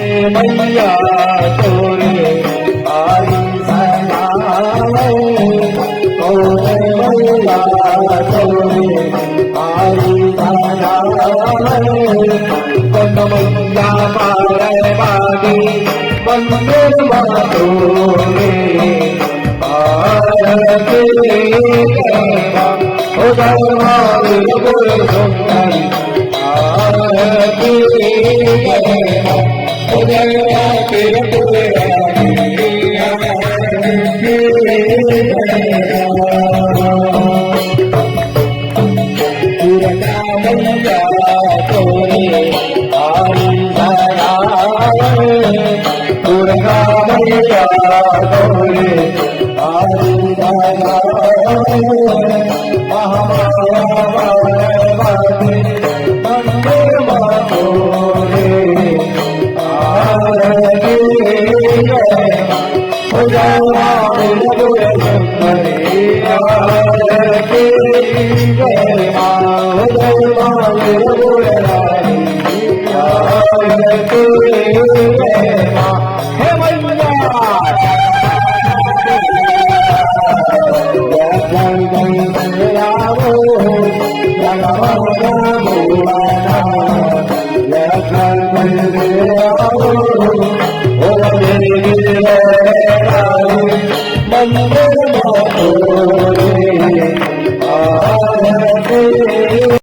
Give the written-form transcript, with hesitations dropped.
मैया तोरे आई सनावे ओ मैया तोरे आई सनावे कौन मैया मारे बागी मंदिर तोरे आरती ओ दरबार बोल सुंदरी आरती Let